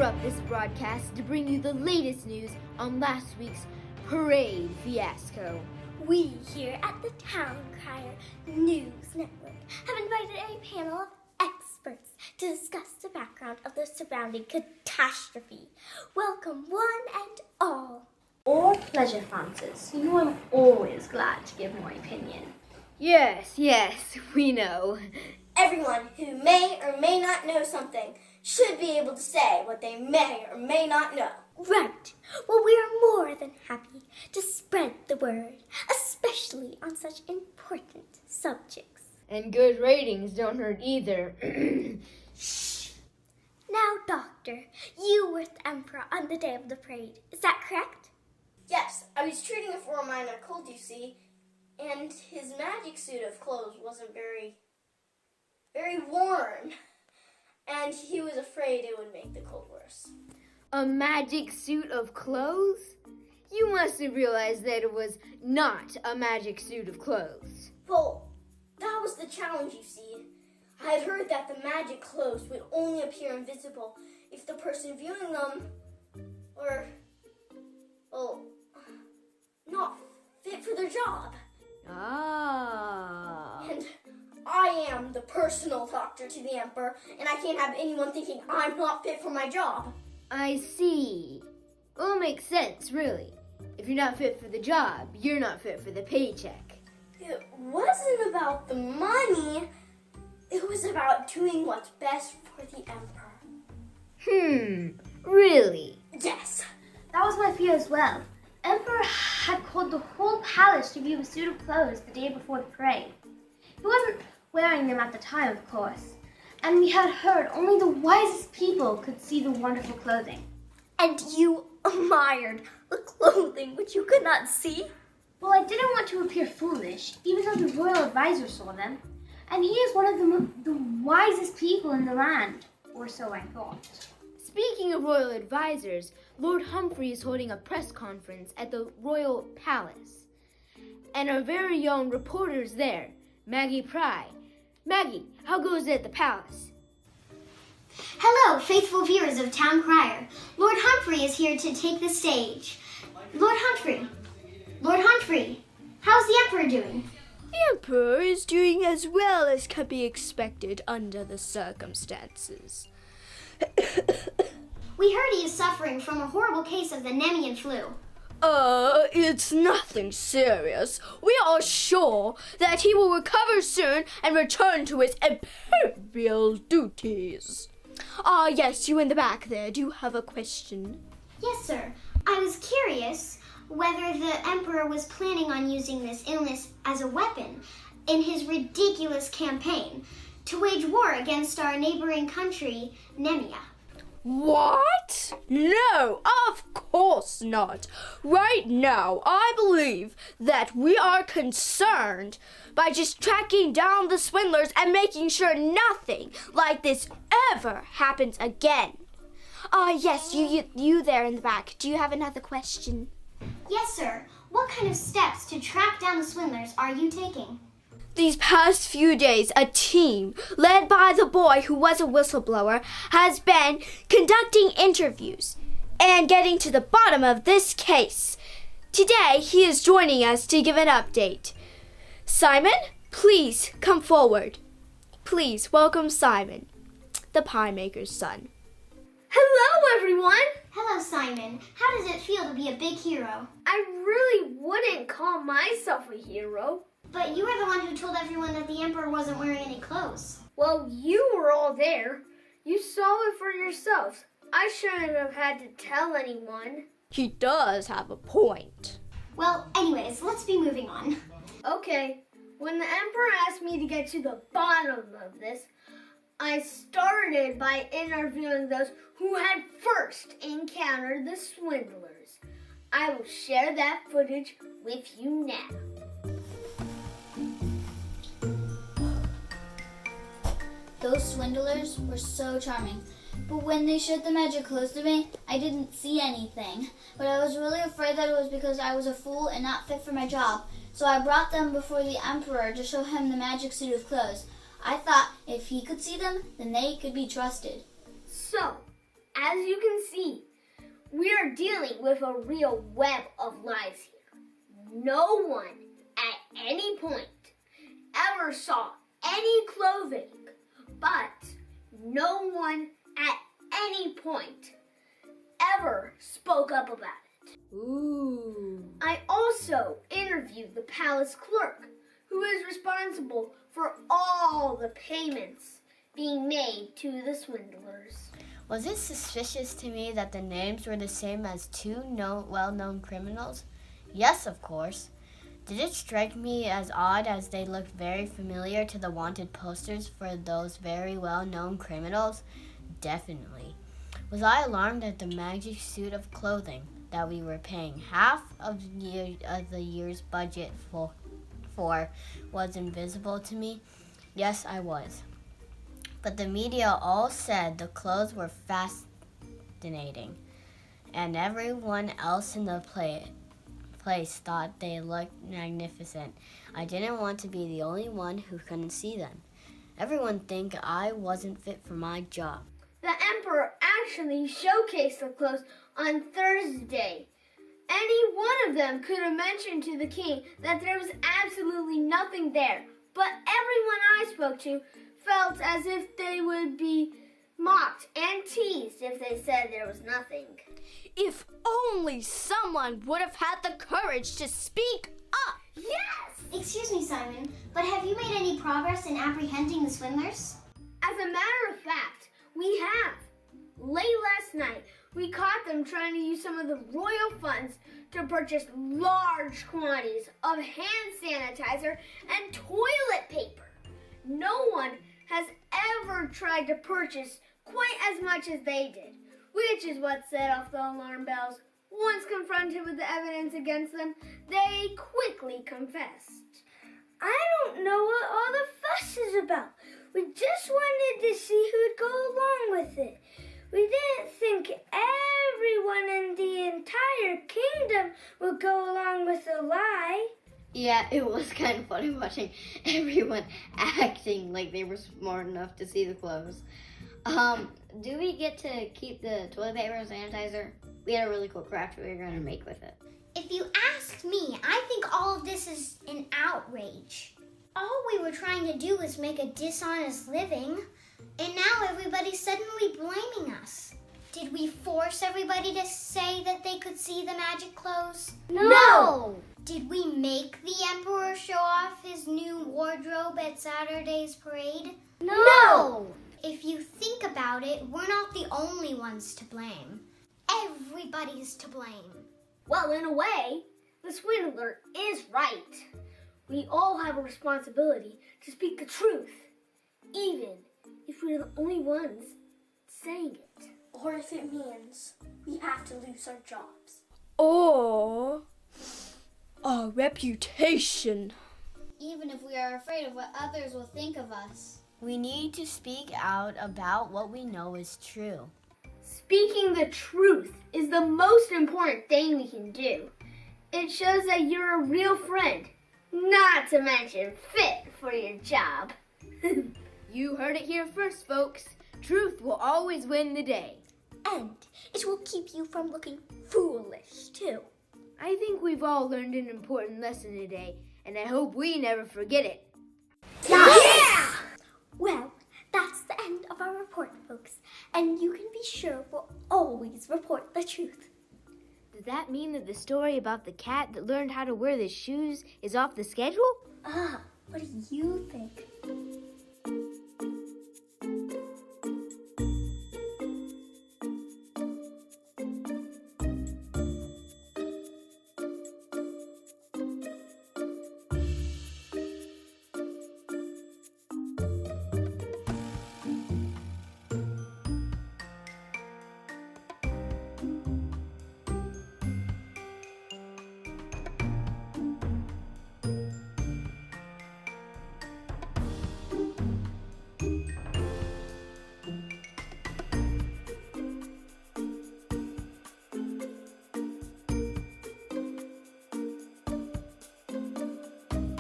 interrupt this broadcast to bring you the latest news on last week's parade fiasco. We here at the Town Crier News Network have invited a panel of experts to discuss the background of the surrounding catastrophe. Welcome one and all. Or pleasure, Francis. You know I'm always glad to give my opinion. Yes, we know. Everyone who may or may not know something should be able to say what they may or may not know. Right. Well, we are more than happy to spread the word, especially on such important subjects. And good ratings don't hurt either. Shh. Now, Doctor, you were the Emperor on the day of the parade. Is that correct? Yes, I was treating it for a minor cold, you see, and his magic suit of clothes wasn't very warm, and he was afraid it would make the cold worse. A magic suit of clothes? You must have realized that it was not a magic suit of clothes. Well, that was the challenge, you see. I had heard that the magic clothes would only appear invisible if the person viewing them were, not fit for their job. Ah. And I am the personal doctor to the Emperor, and I can't have anyone thinking I'm not fit for my job. I see. Well, it makes sense, really. If you're not fit for the job, you're not fit for the paycheck. It wasn't about the money. It was about doing what's best for the Emperor. Really? Yes. That was my fear as well. Emperor had called the whole palace to view a suit of clothes the day before the parade. He wasn't wearing them at the time, of course, and we had heard only the wisest people could see the wonderful clothing. And you admired the clothing which you could not see? Well, I didn't want to appear foolish, even though the royal advisor saw them, and he is one of the wisest people in the land, or so I thought. Speaking of royal advisors, Lord Humphrey is holding a press conference at the Royal Palace. And our very own reporter's there, Maggie Pry. Maggie, how goes it at the palace? Hello, faithful viewers of Town Crier. Lord Humphrey is here to take the stage. Lord Humphrey, how's the Emperor doing? The Emperor is doing as well as can be expected under the circumstances. We heard he is suffering from a horrible case of the Nemean flu. It's nothing serious. We are sure that he will recover soon and return to his imperial duties. Yes, you in the back there. Do you have a question? Yes, sir. I was curious whether the Emperor was planning on using this illness as a weapon in his ridiculous campaign to wage war against our neighboring country, Nemea. What? No, of course not. Right now, I believe that we are concerned by just tracking down the swindlers and making sure nothing like this ever happens again. Yes, you there in the back. Do you have another question? Yes, sir. What kind of steps to track down the swindlers are you taking? These past few days, a team led by the boy who was a whistleblower has been conducting interviews and getting to the bottom of this case. Today, he is joining us to give an update. Simon, please come forward. Please welcome Simon, the pie maker's son. Hello, everyone! Hello, Simon. How does it feel to be a big hero? I really wouldn't call myself a hero. But you were the one who told everyone that the Emperor wasn't wearing any clothes. Well, you were all there. You saw it for yourselves. I shouldn't have had to tell anyone. He does have a point. Well, anyways, let's be moving on. Okay, when the Emperor asked me to get to the bottom of this, I started by interviewing those who had first encountered the swindlers. I will share that footage with you now. Those swindlers were so charming, but when they showed the magic clothes to me, I didn't see anything. But I was really afraid that it was because I was a fool and not fit for my job, so I brought them before the Emperor to show him the magic suit of clothes. I thought if he could see them, then they could be trusted. So, as you can see, we are dealing with a real web of lies here. No one at any point ever saw any clothing, but no one at any point ever spoke up about it. Ooh. I also interviewed the palace clerk, who is responsible for all the payments being made to the swindlers. Was it suspicious to me that the names were the same as two well-known criminals? Yes, of course. Did it strike me as odd as they looked very familiar to the wanted posters for those very well-known criminals? Definitely. Was I alarmed at the magic suit of clothing that we were paying half of the year's budget for was invisible to me? Yes, I was. But the media all said the clothes were fascinating, and everyone else in the place thought they looked magnificent. I didn't want to be the only one who couldn't see them. Everyone think I wasn't fit for my job. The emperor actually showcased the clothes on Thursday. Any one of them could have mentioned to the king that there was absolutely nothing there, but everyone I spoke to felt as if they would be mocked and teased if they said there was nothing. If only someone would have had the courage to speak up. Yes! Excuse me, Simon, but have you made any progress in apprehending the swindlers? As a matter of fact, we have. Late last night, we caught them trying to use some of the royal funds to purchase large quantities of hand sanitizer and toilet paper. No one has ever tried to purchase quite as much as they did, which is what set off the alarm bells. Once confronted with the evidence against them, they quickly confessed. I don't know what all the fuss is about. We just wanted to see who'd go along with it. We didn't think everyone in the entire kingdom would go along with the lie. Yeah, it was kind of funny watching everyone acting like they were smart enough to see the clothes. Do we get to keep the toilet paper and sanitizer? We had a really cool craft we were going to make with it. If you asked me, I think all of this is an outrage. All we were trying to do was make a dishonest living, and now everybody's suddenly blaming us. Did we force everybody to say that they could see the magic clothes? No! Did we make the emperor show off his new wardrobe at Saturday's parade? No! If you think about it, we're not the only ones to blame. Everybody's to blame. Well, in a way, the swindler is right. We all have a responsibility to speak the truth, even if we're the only ones saying it. Or if it means we have to lose our jobs. Or our reputation. Even if we are afraid of what others will think of us. We need to speak out about what we know is true. Speaking the truth is the most important thing we can do. It shows that you're a real friend, not to mention fit for your job. You heard it here first, folks. Truth will always win the day. And it will keep you from looking foolish, too. I think we've all learned an important lesson today, and I hope we never forget it. Yeah! Well, that's the end of our report, folks. And you can be sure we'll always report the truth. Does that mean that the story about the cat that learned how to wear the shoes is off the schedule? What do you think?